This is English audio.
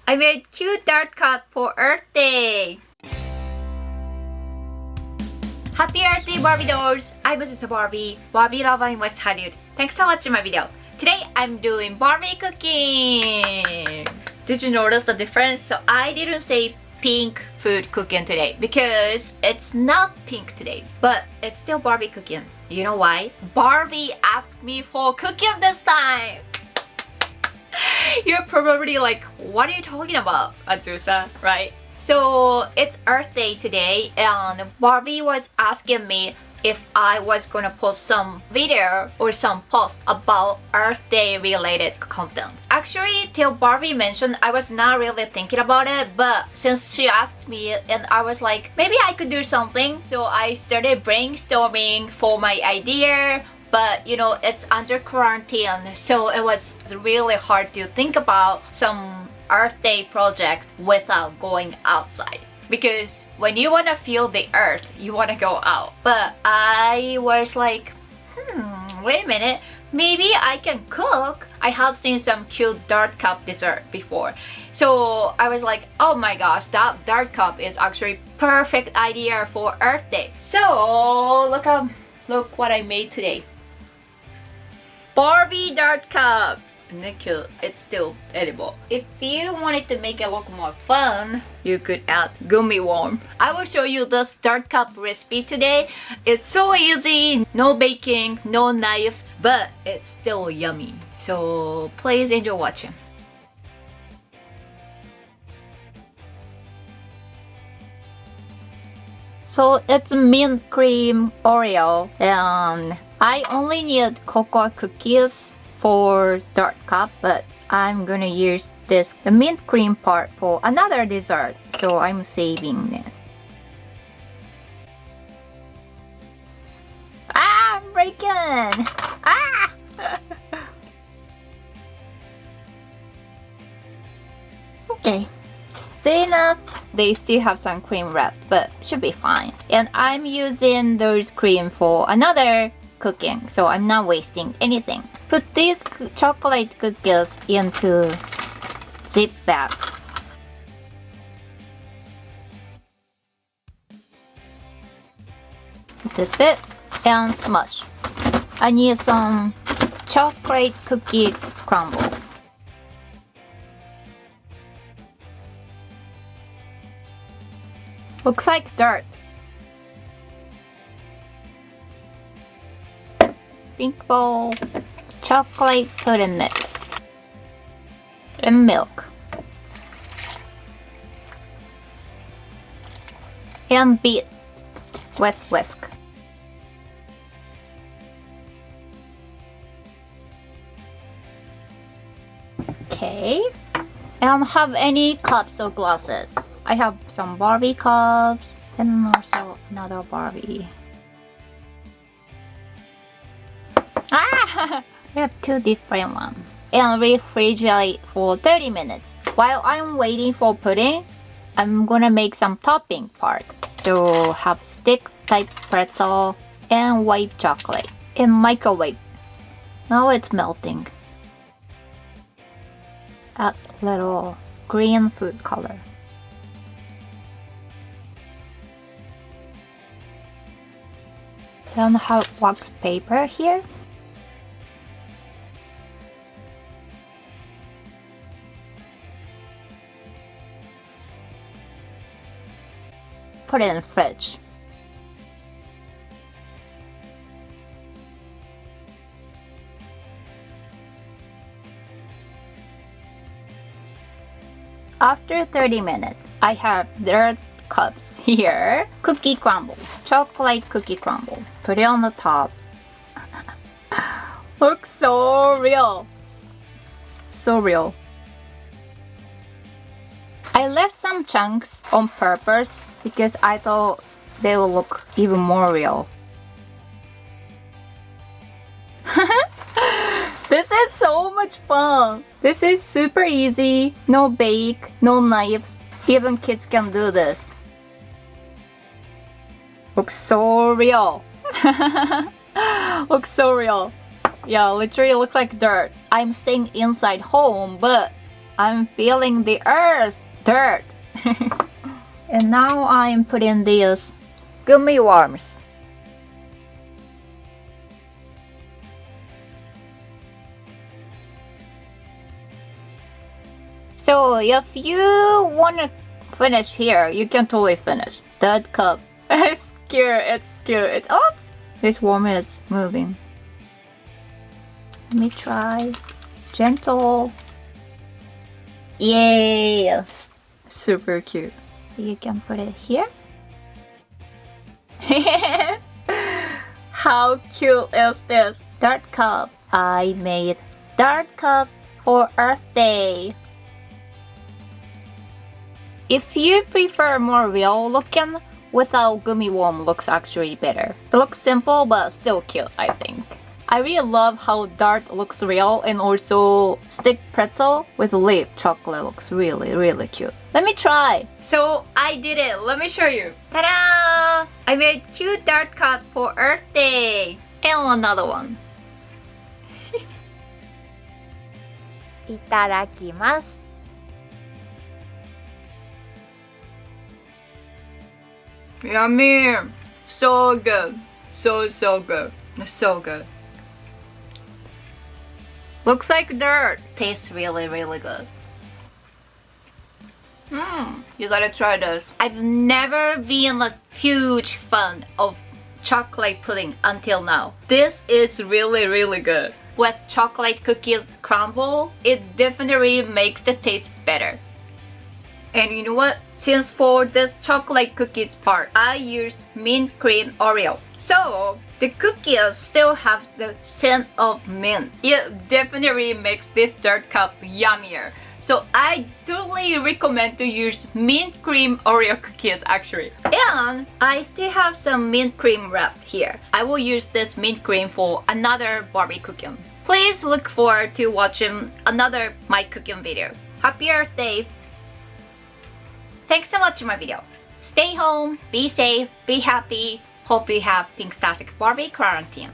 I made cute dart cup for Earth Day! Happy Earth Day, Barbie dolls! I'm Azusa Barbie, Barbie lover in West Hollywood. Thanks for watching my video. Today I'm doing Barbie cooking! Did you notice the difference? So I didn't say pink food cooking today because it's not pink today, but it's still Barbie cooking. You know why? Barbie asked me for cooking this time! You're probably like, what are you talking about, Azusa, right? So it's Earth Day today and Barbie was asking me if I was gonna post some video or some post about Earth Day related content. Actually, till Barbie mentioned, I was not really thinking about it, but since she asked me and I was like, maybe I could do something. So I started brainstorming for my idea. But you know, it's under quarantine, so it was really hard to think about some Earth Day project without going outside. Because when you want to feel the earth, you want to go out. But I was like, wait a minute, maybe I can cook. I have seen some cute dart cup dessert before. So I was like, oh my gosh, that dart cup is actually perfect idea for Earth Day. So look what I made today. Barbie dart cup! Isn't it cute? It's still edible. If you wanted to make it look more fun, you could add gummy worm. I will show you this dart cup recipe today. It's so easy, no baking, no knives, but it's still yummy. So please enjoy watching. So it's mint cream Oreo and I only need cocoa cookies for dart cup, but I'm gonna use the mint cream part for another dessert, so I'm saving this. Ah, I'm breaking! Ah! Okay. See enough? They still have some cream left, but should be fine. And I'm using those cream for another cooking, so I'm not wasting anything. Put these chocolate cookies into zip bag. Zip it and smush. I need some chocolate cookie crumble. Looks like dirt. Pink bowl, chocolate pudding mix, and milk. And beat with whisk. Okay. I don't have any cups or glasses. I have some Barbie cups and also another Barbie. Ah! I have two different ones. And refrigerate for 30 minutes. While I'm waiting for pudding, I'm gonna make some topping part. So have stick type pretzel and white chocolate in microwave. Now it's melting. Add little green food color. Then have wax paper here. Put it in the fridge. After 30 minutes, I have dirt cups here. Cookie crumble, chocolate cookie crumble. Put it on the top. Looks so real. So real. I left some chunks on purpose because I thought they will look even more real. This is so much fun! This is super easy, no bake, no knives. Even kids can do this. Looks so real. Looks so real. Yeah, literally look like dirt. I'm staying inside home, but I'm feeling the earth, dirt. And now I'm putting these gummy worms. So if you wanna finish here, you can totally finish. That cup. It's cute, it's cute. Oops! This worm is moving. Let me try. Gentle. Yay! Super cute. You can put it here. How cute is this? Dirt cup. I made dirt cup for Earth Day. If you prefer more real looking, without gummy worm looks actually better. It looks simple but still cute, I think. I really love how dirt looks real, and also stick pretzel with leaf chocolate looks really cute. Let me try. So I did it. Let me show you. Ta-da! I made cute dirt cup for Earth Day. And another one. いただきます。 Yummy! So good. So good. So good. Looks like dirt. Tastes really good. You gotta try this. I've never been a huge fan of chocolate pudding until now. This is really good. With chocolate cookies crumble, it definitely makes the taste better. And you know what? Since for this chocolate cookies part, I used mint cream Oreo. So the cookies still have the scent of mint. It definitely makes this dirt cup yummier. So I totally recommend to use mint cream Oreo cookies actually. And I still have some mint cream left here. I will use this mint cream for another Barbie cooking. Please look forward to watching another my cooking video. Happy Earth Day! Thanks for watching my video. Stay home, be safe, be happy. Hope you have Pinktastic Barbie quarantine.